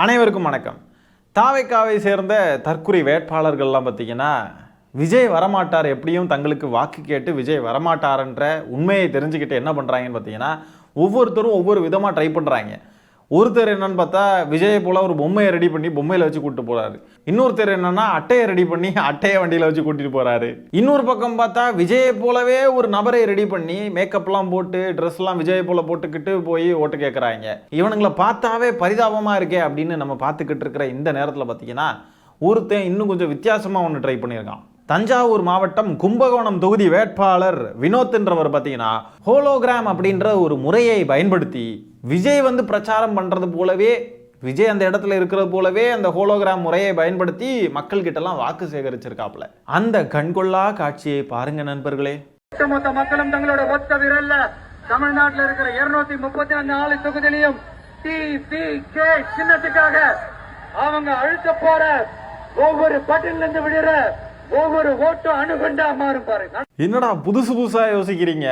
அனைவருக்கும் வணக்கம். தாவைக்காவை சேர்ந்த தற்குறி வேட்பாளர்கள்லாம் பார்த்தீங்கன்னா விஜய் வரமாட்டார், எப்படியும் தங்களுக்கு வாக்கு கேட்டு விஜய் வரமாட்டார்ன்ற உண்மையை தெரிஞ்சுக்கிட்டு என்ன பண்ணுறாங்கன்னு பார்த்தீங்கன்னா ஒவ்வொருத்தரும் ஒவ்வொரு விதமாக ட்ரை பண்ணுறாங்க. ஒருத்தர் என்னன்னு பார்த்தா விஜயை போல் ஒரு பொம்மையை ரெடி பண்ணி பொம்மையில் வச்சு கூப்பிட்டு போகிறாரு. இன்னொருத்தர் என்னன்னா அட்டையை ரெடி பண்ணி அட்டையை வண்டியில் வச்சு கூட்டிகிட்டு போகிறாரு. இன்னொரு பக்கம் பார்த்தா விஜயை போலவே ஒரு நபரை ரெடி பண்ணி மேக்கப்லாம் போட்டு ட்ரெஸ்லாம் விஜயை போல போட்டுக்கிட்டு போய் ஓட்டு கேட்குறாங்க. இவனுங்களை பார்த்தாவே பரிதாபமாக இருக்கே அப்படின்னு நம்ம பார்த்துக்கிட்டு இருக்கிற இந்த நேரத்தில் பார்த்தீங்கன்னா ஒருத்தன் இன்னும் கொஞ்சம் வித்தியாசமாக ஒன்று ட்ரை பண்ணியிருக்கான். தஞ்சாவூர் மாவட்டம் கும்பகோணம் தொகுதி வேட்பாளர் வினோத் என்றவர் பார்த்தீங்கன்னா ஹோலோகிராம் அப்படின்ற ஒரு முறையை பயன்படுத்தி விஜய் வந்து பிரச்சாரம் பண்ணுறது போலவே, விஜய் அந்த இடத்துல இருக்கிறது போலவே அந்த ஹோலோகிராம் முறையை பயன்படுத்தி மக்கள் கிட்டலாம் வாக்கு சேகரிச்சிருக்காப்ல. அந்த கண்கொள்ளா காட்சியை பாருங்க நண்பர்களே. ஒட்டுமொத்த மக்களும் தங்களோட ஒத்த விரல்ல தமிழ்நாட்டில் இருக்கிற 234 தொகுதியிலையும் TVK சின்னத்துக்காக அவங்க அழுத்த போற ஒவ்வொரு பட்டியல இருந்து விடுற ஒவ்வொரு ஓட்டும் அணுகுண்டா மாறும் பாருங்க. என்னடா புதுசு புதுசா யோசிக்கிறீங்க,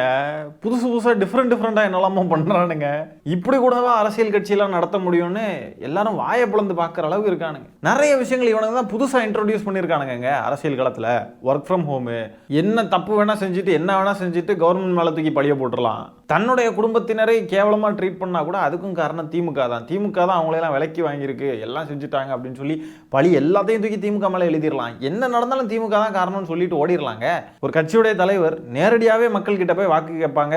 புதுசு புதுசா டிஃப்ரெண்டா என்னெல்லாமோ பண்றானுங்க. இப்படி கூடவா அரசியல் கட்சியெல்லாம் நடத்த முடியும்னு எல்லாரும் வாயை பிளந்து பார்க்குற அளவுக்கு இருக்கானுங்க. நிறைய விஷயங்கள் இவனுக்கு தான் புதுசா இன்ட்ரோடியூஸ் பண்ணியிருக்கானுங்க அரசியல் களத்துல. ஒர்க் ஃப்ரம் ஹோமு, என்ன தப்பு வேணா செஞ்சுட்டு என்ன வேணா செஞ்சுட்டு கவர்மெண்ட் மேல தூக்கி பழிய போட்டுடலாம். தன்னுடைய குடும்பத்தினரை கேவலமா ட்ரீட் பண்ணா கூட அதுக்கும் காரணம் திமுக தான் அவங்களெல்லாம் விலைக்கு வாங்கியிருக்கு, எல்லாம் செஞ்சுட்டாங்க அப்படின்னு சொல்லி பழி எல்லாத்தையும் தூக்கி திமுக மேலே எழுதிடலாம். என்ன நடந்தாலும் திமுக தான் காரணம்னு சொல்லிட்டு ஓடிடலாங்க. ஒரு கட்சியுடைய தலைவர் நேரடியாகவே மக்கள் கிட்ட போய் வாக்கு கேட்பாங்க,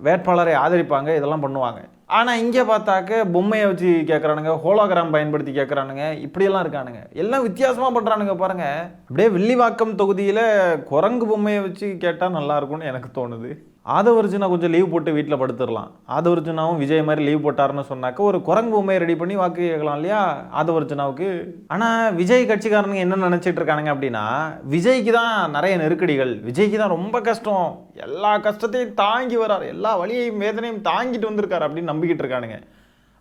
வேட்பாளரை ஆதரிப்பாங்க, இதெல்லாம் பண்ணுவாங்க. ஆனால் இங்கே பார்த்தாக்க பொம்மையை வச்சு கேட்குறானுங்க, ஹோலோகிராம் பயன்படுத்தி கேட்குறானுங்க, இப்படியெல்லாம் இருக்கானுங்க. எல்லாம் வித்தியாசமாக பண்ணுறானுங்க பாருங்க. அப்படியே வில்லிவாக்கம் தொகுதியில் குரங்கு பொம்மையை வச்சு கேட்டால் நல்லா இருக்கும்னு எனக்கு தோணுது. ஆதவர்ஜுனா கொஞ்சம் லீவ் போட்டு வீட்டில் படுத்துடலாம். ஆதவர்ஜுனாவும் விஜய் மாதிரி லீவ் போட்டாருன்னு சொன்னாக்க ஒரு குரங்கு பொம்மையை ரெடி பண்ணி வாக்கு கேட்கலாம் இல்லையா ஆதவர்ஜுனாவுக்கு. ஆனால் விஜய் கட்சிக்காரனுங்க என்ன நினச்சிட்டு இருக்கானுங்க அப்படின்னா விஜய்க்கு தான் நிறைய நெருக்கடிகள், விஜய்க்கு தான் ரொம்ப கஷ்டம், எல்லா கஷ்டத்தையும் தாங்கி வர்றார், எல்லா வலியையும் வேதனையும் தாங்கிட்டு வந்திருக்காரு அப்படின்னு நம்பிக்கிட்டு இருக்கானுங்க.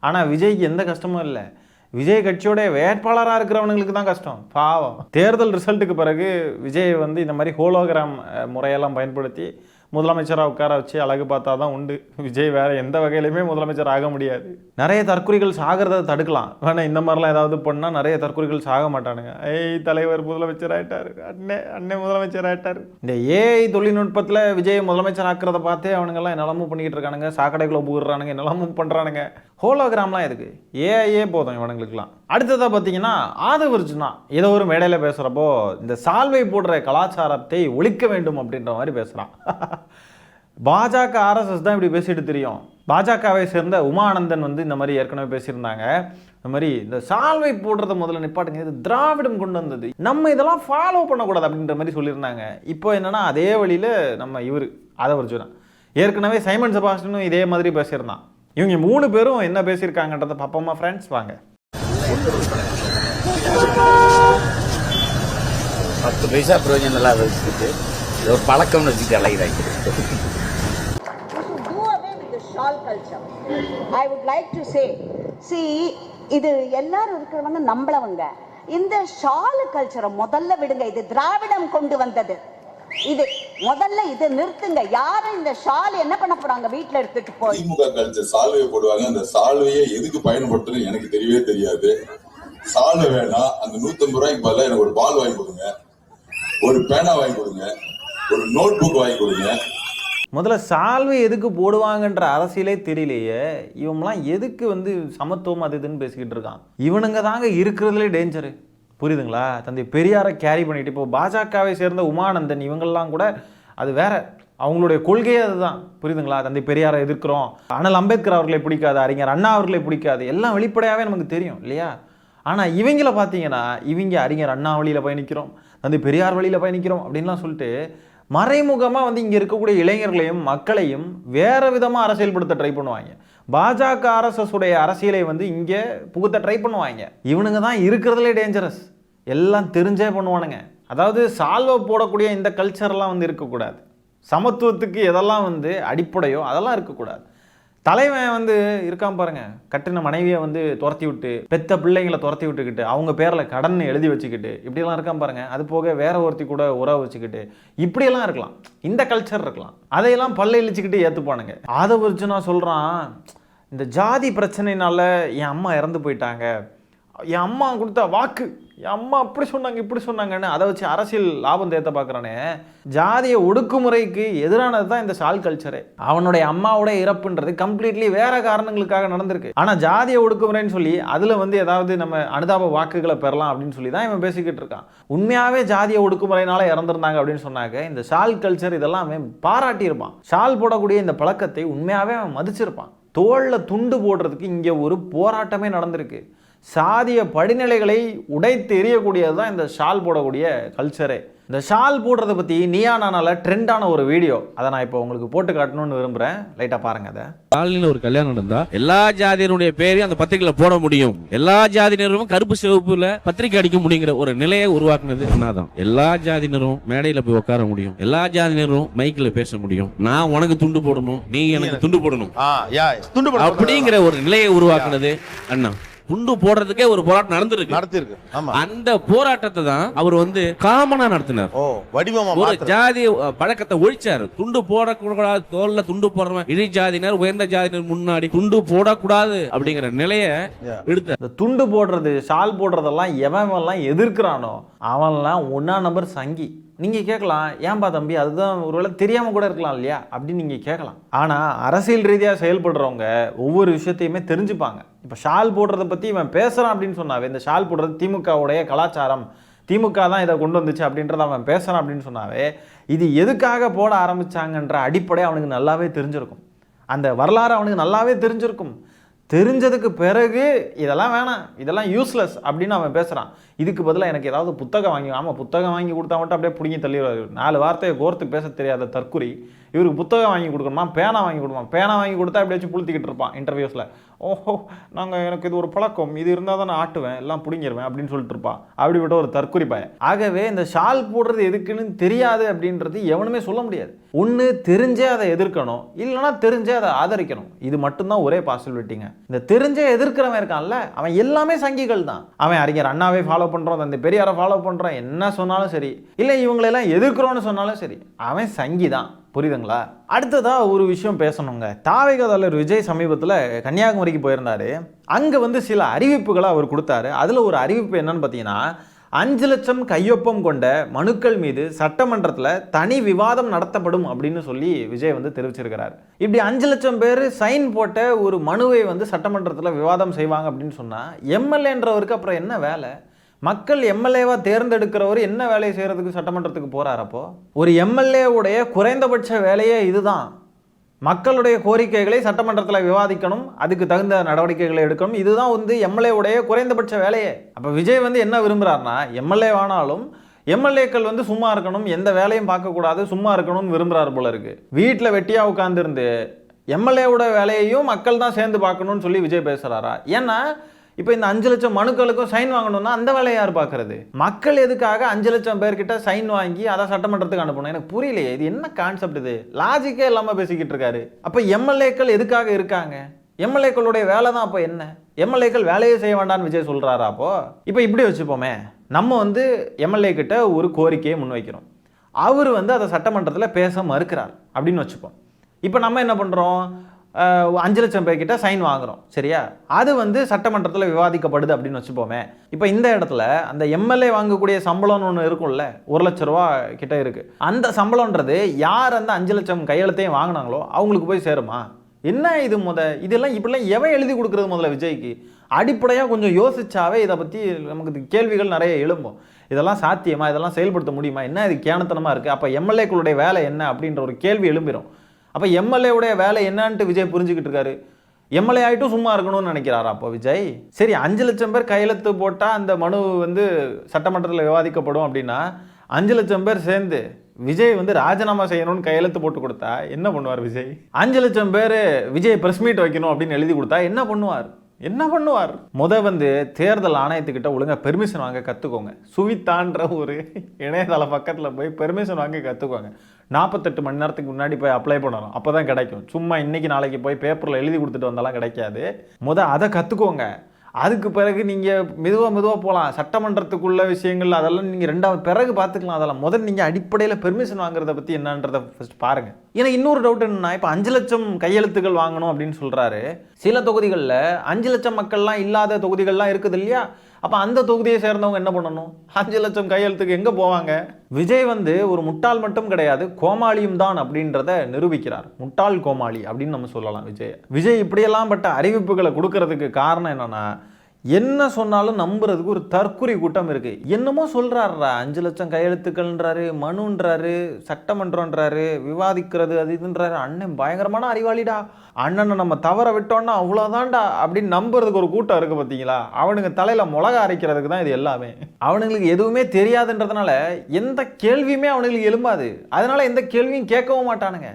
ஆனால் விஜய்க்கு எந்த கஷ்டமும் இல்லை. விஜய் கட்சியோட வேட்பாளராக இருக்கிறவனுங்களுக்கு தான் கஷ்டம், பாவம். தேர்தல் ரிசல்ட்டுக்கு பிறகு விஜய் வந்து இந்த மாதிரி ஹோலோகிராம் முறையெல்லாம் பயன்படுத்தி முதலமைச்சராக உட்கார வச்சு அழகு பார்த்தா தான் உண்டு. விஜய் வேற எந்த வகையிலுமே முதலமைச்சர் ஆக முடியாது. நிறைய தற்குறிகள் சாகிறத தடுக்கலாம். வேணா இந்த மாதிரிலாம் ஏதாவது பண்ணால் நிறைய தற்குறிகள் சாக மாட்டானுங்க. தலைவர் முதலமைச்சர் ஆயிட்டாரு, அண்ணே முதலமைச்சர் ஆயிட்டாரு. இந்த ஏஐ தொழில்நுட்பத்தில் விஜய் முதலமைச்சர் ஆக்குறத பார்த்தே அவனுங்கெல்லாம் என்னெல்லாமும் பண்ணிக்கிட்டு இருக்கானுங்க, சாக்கடைக்குள்ள பூடுறானுங்க, என்னெல்லாமும் பண்ணுறானுங்க. ஹோலோகிராம்லாம் எதுக்கு, ஏஐயே போதும் இவனுங்களுக்குலாம். அடுத்ததாக பார்த்தீங்கன்னா ஆதவர்ஜுனா ஏதோ ஒரு மேடையில் பேசுகிறப்போ இந்த சால்வை போடுற கலாச்சாரத்தை ஒழிக்க வேண்டும் அப்படின்ற மாதிரி பேசுகிறான். பாஜக ஆர்எஸ்எஸ் தான் இப்படி பேசிட்டு தெரியும். பாஜகவை சேர்ந்த உமானந்தன் வந்து இந்த மாதிரி ஏற்கனவே பேசியிருந்தாங்க. இந்த மாதிரி இந்த சால்வை போடுறத முதல்ல நிப்பாட்டுங்க, இது திராவிடம் கொண்டு வந்தது, நம்ம இதெல்லாம் ஃபாலோ பண்ணக்கூடாது அப்படின்ற மாதிரி சொல்லியிருந்தாங்க. இப்போ என்னன்னா அதே வழியில் நம்ம இவர் ஆதவர்ஜுனா ஏற்கனவே சைமன் செபாஸ்டினும் இதே மாதிரி பேசியிருந்தான். இவங்க 3 பேரும் என்ன பேசியிருக்காங்கன்றத பார்ப்போமா ஃப்ரெண்ட்ஸ், வாங்க. 10 பைசா பிரயோஜனம் எல்லாம் வச்சுக்கிட்டு ஒரு பழக்கம்னு வச்சுக்கிட்டு அழகிறாங்க. I would like to say, see, இது எல்லாரும் இருக்கிறவங்க நம்மளவங்க. இந்த ஷால் கல்ச்சரை முதல்ல விடுங்க, இது திராவிடம் கொண்டு வந்தது. இது முதல்ல இது நிறுத்துங்க. யாரும் இந்த ஷால் என்ன பண்ண போறாங்க வீட்டுல எடுத்துட்டு போய். திமுக கழிச்ச சால்வையை போடுவாங்க. அந்த சால்வையை எதுக்கு பயன்படுத்துன்னு எனக்கு தெரியவே தெரியாது. சால்வை வேணா அந்த 150 ரூபாய்க்கு பதிலாக எனக்கு ஒரு பால் வாங்கி கொடுங்க, ஒரு பேனா வாங்கி கொடுங்க, ஒரு நோட் புக் வாங்கி கொடுங்க. முதல்ல சால்வை எதுக்கு போடுவாங்கன்ற அரசியலே தெரியலையே. இவங்களாம் எதுக்கு வந்து சமத்துவம் அது இதுன்னு பேசிக்கிட்டு இருக்கான். இவனுங்க தாங்க இருக்கிறதுலே டேஞ்சரு, புரியுதுங்களா? தந்தை பெரியாரை கேரி பண்ணிட்டு இப்போ பாஜகவை சேர்ந்த உமானந்தன் இவங்கெல்லாம் கூட அது வேற, அவங்களுடைய கொள்கையே அதுதான், புரியுதுங்களா? தந்தை பெரியாரை எதிர்க்கிறோம், ஆனால் அம்பேத்கர் அவர்களை பிடிக்காது, அறிஞர் அண்ணா அவர்களை பிடிக்காது, எல்லாம் வெளிப்படையாகவே நமக்கு தெரியும் இல்லையா? ஆனால் இவங்கள பார்த்தீங்கன்னா இவங்க அறிஞர் அண்ணா வழியில் பயணிக்கிறோம், தந்தை பெரியார் வழியில் பயணிக்கிறோம் அப்படின்லாம் சொல்லிட்டு மறைமுகமாக வந்து இங்கே இருக்கக்கூடிய இளைஞர்களையும் மக்களையும் வேறு விதமாக அரசியல்படுத்த ட்ரை பண்ணுவாங்க. பாஜக ஆர்எஸ்எஸ் உடைய அரசியலை வந்து இங்கே புகுத்த ட்ரை பண்ணுவாங்க. இவனுங்க தான் இருக்கிறதுலே டேஞ்சரஸ், எல்லாம் தெரிஞ்சே பண்ணுவானுங்க. அதாவது சால்வை போடக்கூடிய இந்த கல்ச்சர்லாம் வந்து இருக்கக்கூடாது. சமத்துவத்துக்கு எதெல்லாம் வந்து அடிப்படையோ அதெல்லாம் இருக்கக்கூடாது. தலைவன் வந்து இருக்கான் பாருங்க, கட்டின மனைவியை வந்து துரத்தி விட்டு, பெத்த பிள்ளைங்களை துரத்தி விட்டுக்கிட்டு, அவங்க பேரில் கடன் எழுதி வச்சுக்கிட்டு இப்படியெல்லாம் இருக்கான் பாருங்க. அது போக வேற ஒருத்தி கூட உறவு வச்சுக்கிட்டு இப்படியெல்லாம் இருக்கலாம், இந்த கல்ச்சர் இருக்கலாம். அதையெல்லாம் பல்ல இழிச்சுக்கிட்டு ஏற்றுப்பானுங்க. ஆதவர்ஜுனா சொல்கிறான், இந்த ஜாதி பிரச்சனைனால என் அம்மா இறந்து போயிட்டாங்க, என் அம்மா கொடுத்த வாக்கு, என் அம்மா அப்படி சொன்னாங்க இப்படி சொன்னாங்கன்னு அதை வச்சு அரசியல் லாபம் தேத்த பார்க்குறானே. ஜாதிய ஒடுக்குமுறைக்கு எதிரானது தான் இந்த ஷால் கல்ச்சரே. அவனுடைய அம்மாவோட இறப்புன்றது கம்ப்ளீட்லி வேற காரணங்களுக்காக நடந்திருக்கு. ஆனால் ஜாதிய ஒடுக்குமுறைன்னு சொல்லி அதில் வந்து ஏதாவது நம்ம அனுதாப வாக்குகளை பெறலாம் அப்படின்னு சொல்லி தான் இவன் பேசிக்கிட்டு இருக்கான். உண்மையாகவே ஜாதிய ஒடுக்குமுறையினால இறந்துருந்தாங்க அப்படின்னு சொன்னாங்க இந்த ஷால் கல்ச்சர் இதெல்லாம் அவன் பாராட்டியிருப்பான். ஷால் போடக்கூடிய இந்த பழக்கத்தை உண்மையாகவே அவன் மதிச்சிருப்பான். தோளில் துண்டு போடுறதுக்கு இங்கே ஒரு போராட்டமே நடந்திருக்கு. சாதிய படிநிலைகளை உடைத்து எறியக்கூடியது தான் இந்த ஷால் போடக்கூடிய கல்ச்சரே. இந்த ஷால் போடுறதை பற்றி நீயா நானால ட்ரெண்டான ஒரு வீடியோ, அதை நான் இப்போ உங்களுக்கு போட்டு காட்டணும்னு விரும்புகிறேன். லைட்டாக பாருங்க. அதை காலனியில் ஒரு கல்யாணம் நடந்தா எல்லா ஜாதியினுடைய பேரையும் அந்த பத்திரிகையில போட முடியும், எல்லா ஜாதியினரும் கருப்பு சிவப்புல பத்திரிகை அடிக்க முடியுங்கிற ஒரு நிலையை உருவாக்குனது தான். எல்லா ஜாதியினரும் மேடையில போய் உட்கார முடியும், எல்லா ஜாதியினரும் மைக்கில் பேச முடியும், நான் உனக்கு துண்டு போடணும் நீ எனக்கு துண்டு போடணும் அப்படிங்கிற ஒரு நிலையை உருவாக்குனது அண்ணா. துண்டு போடுறதுக்கே ஒரு போராட்டம் நடந்திருக்கு. அந்த போராட்டத்தை தான் அவர் வந்து காமனா நடத்தினார். ஒரு ஜாதி பழக்கத்தை ஒழிச்சாரு. துண்டு போடக்கூடாது, தோல்ல துண்டு போடுறவன் இழி ஜாதியினர் உயர்ந்த ஜாதியினர் முன்னாடி துண்டு போடக்கூடாது அப்படிங்கிற நிலைய எடுத்த. இந்த துண்டு போடுறது ஷால் போடுறதெல்லாம் எவன்லாம் எதிர்க்கிறானோ அவன்லாம் ஒன்னா நம்பர் சங்கி. நீங்கள் கேட்கலாம், ஏன்பா தம்பி அதுதான் ஒருவேளை தெரியாமல் கூட இருக்கலாம் இல்லையா அப்படின்னு நீங்கள் கேட்கலாம். ஆனால் அரசியல் ரீதியாக செயல்படுறவங்க ஒவ்வொரு விஷயத்தையுமே தெரிஞ்சுப்பாங்க. இப்போ ஷால் போடுறதை பற்றி இவன் பேசுகிறான் அப்படின்னு சொன்னாவே, இந்த ஷால் போடுறது திமுகவுடைய கலாச்சாரம், திமுக தான் இதை கொண்டு வந்துச்சு அப்படின்றத அவன் பேசுகிறான் அப்படின்னு சொன்னாவே, இது எதுக்காக போட ஆரம்பித்தாங்கன்ற அடிப்படை அவனுக்கு நல்லாவே தெரிஞ்சிருக்கும். அந்த வரலாறு அவனுக்கு நல்லாவே தெரிஞ்சிருக்கும். தெரிஞ்சதுக்கு பிறகு இதெல்லாம் வேணாம், இதெல்லாம் யூஸ்லெஸ் அப்படின்னு அவன் பேசுகிறான். இதுக்கு பதிலாக எனக்கு ஏதாவது புத்தகம் வாங்கி, ஆமாம் புத்தகம் வாங்கி கொடுத்தா மட்டும் அப்படியே பிடிங்கி தள்ளிடுவார். 4 வார்த்தையை கோர்த்து பேச தெரியாத தற்குறி இவருக்கு புத்தகம் வாங்கி கொடுக்கணுமா, பேனா வாங்கி கொடுமா, பேனா வாங்கி கொடுத்தா அப்படியே வச்சு புளுத்திக்கிட்டு இருப்பான் இன்டர்வியூஸில். ஓஹோ எனக்கு இது ஒரு பழக்கம், இது இருந்தால் தான் நான் ஆட்டுவேன், எல்லாம் பிடிங்கிருவேன் அப்படின்னு சொல்லிட்டு இருப்பான். அப்படிப்பட்ட ஒரு தற்குறி பையன். ஆகவே இந்த ஷால் போடுறது எதுக்குன்னு தெரியாது அப்படின்றது எவனுமே சொல்ல முடியாது. ஒன்று தெரிஞ்சே அதை எதிர்க்கணும், இல்லைனா தெரிஞ்சே அதை ஆதரிக்கணும். இது மட்டும்தான் ஒரே பாசிபிலிட்டிங்க. இந்த தெரிஞ்சே எதிர்க்கிறவன் இருக்கான்ல, அவன் எல்லாமே சங்கிகள் தான். அவன் அறிஞர் அண்ணாவே ஃபாலோ பண்ணுறோம், அந்த பெரியாரை ஃபாலோ பண்ணுறான், என்ன சொன்னாலும் சரி, இல்லை இவங்களெல்லாம் எதிர்க்கிறோன்னு சொன்னாலும் சரி, அவன் சங்கி தான். புரியுதுங்களா? அடுத்ததா ஒரு விஷயம் பேசணுங்க. தாவேகா தலைவர் விஜய் சமீபத்தில் கன்னியாகுமரிக்கு போயிருந்தாரு. அங்கே வந்து சில அறிவிப்புகளை அவர் கொடுத்தாரு. அதில் ஒரு அறிவிப்பு என்னன்னு பார்த்தீங்கன்னா, 5 லட்சம் கையொப்பம் கொண்ட மனுக்கள் மீது சட்டமன்றத்தில் தனி விவாதம் நடத்தப்படும் அப்படின்னு சொல்லி விஜய் வந்து தெரிவிச்சிருக்கிறார். இப்படி 5 லட்சம் பேர் சைன் போட்ட ஒரு மனுவை வந்து சட்டமன்றத்தில் விவாதம் செய்வாங்க அப்படின்னு சொன்னால், எம்எல்ஏன்றவருக்கு அப்புறம் என்ன வேலை? மக்கள் எம்எல்ஏவா தேர்ந்தெடுக்கிறவர் என்ன வேலையை செய்யறதுக்கு சட்டமன்றத்துக்கு போறாரப்போ? ஒரு எம்எல்ஏவுடைய குறைந்தபட்ச வேலையே இதுதான். மக்களுடைய கோரிக்கைகளை சட்டமன்றத்தில் விவாதிக்கணும், அதுக்கு தகுந்த நடவடிக்கைகளை எடுக்கணும். இதுதான் வந்து எம்எல்ஏவுடைய குறைந்தபட்ச வேலையே. அப்போ விஜய் வந்து என்ன விரும்புகிறாருன்னா, எம்எல்ஏ ஆனாலும் எம்எல்ஏக்கள் வந்து சும்மா இருக்கணும், எந்த வேலையும் பார்க்கக்கூடாது, சும்மா இருக்கணும்னு விரும்புகிறார் போல இருக்கு. வீட்டில் வெட்டியாக உட்காந்துருந்து எம்எல்ஏவோட வேலையையும் மக்கள் தான் சேர்ந்து பார்க்கணும்னு சொல்லி விஜய் பேசுகிறாரா? ஏன்னா இப்போ இந்த 5 லட்சம் மனுக்களுக்கும் சைன் வாங்கணும்னா அந்த வேலையை யார் பார்க்கறது? மக்கள் எதுக்காக 5 லட்சம் பேர்கிட்ட சைன் வாங்கி அதை சட்டமன்றத்துக்கு அனுப்பணும்? எனக்கு புரியலையே, இது என்ன கான்செப்ட்? இது லாஜிக்கே இல்லாமல் பேசிக்கிட்டு இருக்காரு. அப்போ எம்எல்ஏக்கள் எதுக்காக இருக்காங்க? எம்எல்ஏக்களுடைய வேலை தான் அப்போ என்ன? எம்எல்ஏக்கள் வேலையே செய்ய வேண்டாம்னு விஜய் சொல்கிறாரா? அப்போ இப்போ இப்படி வச்சுப்போமே, நம்ம வந்து எம்எல்ஏ கிட்ட ஒரு கோரிக்கையை முன்வைக்கிறோம், அவர் வந்து அதை சட்டமன்றத்தில் பேச மறுக்கிறார் அப்படின்னு வச்சுப்போம். இப்போ நம்ம என்ன பண்ணுறோம்? 5 லட்சம் பேர்கிட்ட சைன் வாங்குறோம், சரியா? அது வந்து சட்டமன்றத்தில் விவாதிக்கப்படுது அப்படின்னு வச்சுப்போமே. இப்போ இந்த இடத்துல அந்த எம்எல்ஏ வாங்கக்கூடிய சம்பளம்னு ஒன்று இருக்கும்ல, 1 லட்ச ரூபா கிட்ட இருக்கு. அந்த சம்பளம்ன்றது யார் அந்த 5 லட்சம் கையெழுத்தையும் வாங்கினாங்களோ அவங்களுக்கு போய் சேருமா? என்ன இது இதெல்லாம் இப்படிலாம் எவன் எழுதி கொடுக்குறது முதல்ல விஜய்க்கு? அடிப்படையாக கொஞ்சம் யோசிச்சாவே இதை பற்றி நமக்கு கேள்விகள் நிறைய எழும்பும். இதெல்லாம் சாத்தியமா? இதெல்லாம் செயல்படுத்த முடியுமா? என்ன இது கேனத்தனமாக இருக்குது? அப்போ எம்எல்ஏக்களுடைய வேலை என்ன அப்படின்ற ஒரு கேள்வி எழும்பிடும். அப்போ எம்எல்ஏவுடைய வேலை என்னன்ட்டு விஜய் புரிஞ்சுக்கிட்டு இருக்காரு. எம்எல்ஏ ஆகிட்டும் சும்மா இருக்கணும்னு நினைக்கிறாரா அப்போ விஜய்? சரி, 5 லட்சம் பேர் கையெழுத்து போட்டால் அந்த மனு வந்து சட்டமன்றத்தில் விவாதிக்கப்படும் அப்படின்னா, 5 லட்சம் பேர் சேர்ந்து விஜய் வந்து ராஜினாமா செய்யணும்னு கையெழுத்து போட்டு கொடுத்தா என்ன பண்ணுவார் விஜய்? 5 லட்சம் பேர் விஜய் பிரஸ் மீட் வைக்கணும் அப்படின்னு எழுதி கொடுத்தா என்ன பண்ணுவார்? வந்து தேர்தல் ஆணையத்துக்கிட்ட ஒழுங்கா பெர்மிஷன் வாங்க கற்றுக்கோங்க. சுவித்தான்ற ஒரு இணையதள பக்கத்தில் போய் பெர்மிஷன் வாங்க கற்றுக்கோங்க. 48 மணி நேரத்துக்கு முன்னாடி போய் அப்ளை பண்ணணும், அப்போ தான் கிடைக்கும். சும்மா இன்னைக்கு நாளைக்கு போய் பேப்பரில் எழுதி கொடுத்துட்டு வந்தாலும் கிடைக்காது. அதை கற்றுக்கோங்க. அதுக்கு பிறகு நீங்கள் மெதுவாக போகலாம். சட்டமன்றத்துக்குள்ள விஷயங்கள் அதெல்லாம் நீங்கள் 2வது பிறகு பார்த்துக்கலாம். அதெல்லாம் நீங்கள் அடிப்படையில் பெர்மிஷன் வாங்குறத பற்றி என்னன்றதை ஃபஸ்ட் பாருங்கள். ஏன்னா இன்னொரு டவுட் என்னன்னா, இப்போ 5 லட்சம் கையெழுத்துக்கள் வாங்கணும் அப்படின்னு சொல்றாரு. சில தொகுதிகளில் 5 லட்சம் மக்கள்லாம் இல்லாத தொகுதிகள்லாம் இருக்குது இல்லையா? அப்போ அந்த தொகுதியை சேர்ந்தவங்க என்ன பண்ணணும்? 5 லட்சம் கையெழுத்துக்கு எங்கே போவாங்க? விஜய் வந்து ஒரு முட்டாள் மட்டும் கிடையாது, கோமாளியும் தான் அப்படின்றத நிரூபிக்கிறார். முட்டாள் கோமாளி அப்படின்னு நம்ம சொல்லலாம் விஜய் இப்படியெல்லாம் பட்ட அறிவிப்புகளை கொடுக்கறதுக்கு காரணம் என்னன்னா, என்ன சொன்னாலும் நம்புறதுக்கு ஒரு தற்குறி கூட்டம் இருக்கு. என்னமோ சொல்றாருடா, 5 லட்சம் கையெழுத்துக்கள்ன்றாரு, மனுன்றாரு, சட்டமன்றம்ன்றாரு, விவாதிக்கிறது அது இதுன்றாரு. அண்ணன் பயங்கரமான அறிவாளிடா, அண்ணனை நம்ம தவற விட்டோம்னா அவ்வளோதான்டா அப்படின்னு நம்புறதுக்கு ஒரு கூட்டம் இருக்கு பார்த்தீங்களா? அவனுங்க தலையில மிளகா அரைக்கிறதுக்கு தான் இது எல்லாமே. அவனுங்களுக்கு எதுவுமே தெரியாதுன்றதுனால எந்த கேள்வியுமே அவனுங்களுக்கு எழும்பாது. அதனால எந்த கேள்வியும் கேட்கவும் மாட்டானுங்க.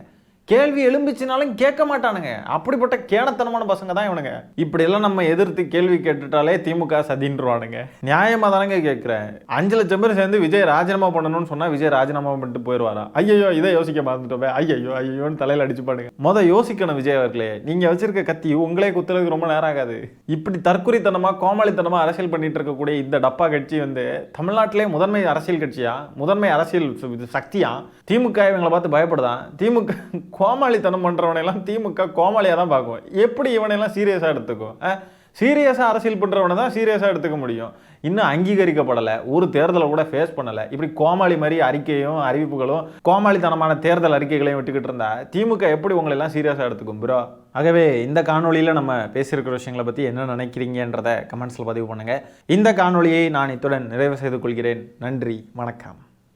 கேள்வி எழும்பிச்சுனாலும் கேட்க மாட்டானுங்க. அப்படிப்பட்ட கேணத்தனமான பசங்க தான் இவனுங்க. இப்படியெல்லாம் நம்ம எதிர்த்து கேள்வி கேட்டுட்டாலே திமுக சதின்றுவானுங்க. நியாயமாக தானங்க கேட்குறேன். 5 லட்சம் பேர் சேர்ந்து விஜய் ராஜினாமா பண்ணணும்னு சொன்னால் விஜய் ராஜினாமா பண்ணிட்டு போயிடுவாரா? ஐயோ இதை யோசிக்க மறந்துட்டோமே, ஐயோன்னு தலையில் அடிச்சுப்பானுங்க. யோசிக்கணும் விஜய் அவர்களே, நீங்கள் வச்சிருக்க கத்தி உங்களே குத்துறதுக்கு ரொம்ப நேரம் ஆகாது. இப்படி தற்குறித்தனமாக கோமாளித்தனமாக அரசியல் பண்ணிட்டு இருக்கக்கூடிய இந்த டப்பா கட்சி வந்து தமிழ்நாட்டிலே முதன்மை அரசியல் கட்சியா, முதன்மை அரசியல் சக்தியா? திமுக இவங்களை பார்த்து பயப்படுதான். திமுக கோமாளித்தனம் பண்றவனையெல்லாம் திமுக கோமாளியாக தான் பார்க்கும். எப்படி இவனையெல்லாம் சீரியஸாக எடுத்துக்கும்? சீரியஸாக அரசியல் பண்ணுறவனை தான் சீரியஸாக எடுத்துக்க முடியும். இன்னும் அங்கீகரிக்கப்படலை, ஒரு தேர்தலை கூட ஃபேஸ் பண்ணலை. இப்படி கோமாளி மாதிரி அறிக்கையும் அறிவிப்புகளும் கோமாளித்தனமான தேர்தல் அறிக்கைகளையும் விட்டுக்கிட்டு இருந்தா திமுக எப்படி உங்களெல்லாம் சீரியஸாக எடுத்துக்கும் ப்ரோ? ஆகவே இந்த காணொலியில் நம்ம பேசியிருக்கிற விஷயங்களை பற்றி என்ன நினைக்கிறீங்கன்றதை கமெண்ட்ஸில் பதிவு பண்ணுங்கள். இந்த காணொலியை நான் இத்துடன் நிறைவு செய்து கொள்கிறேன். நன்றி, வணக்கம்.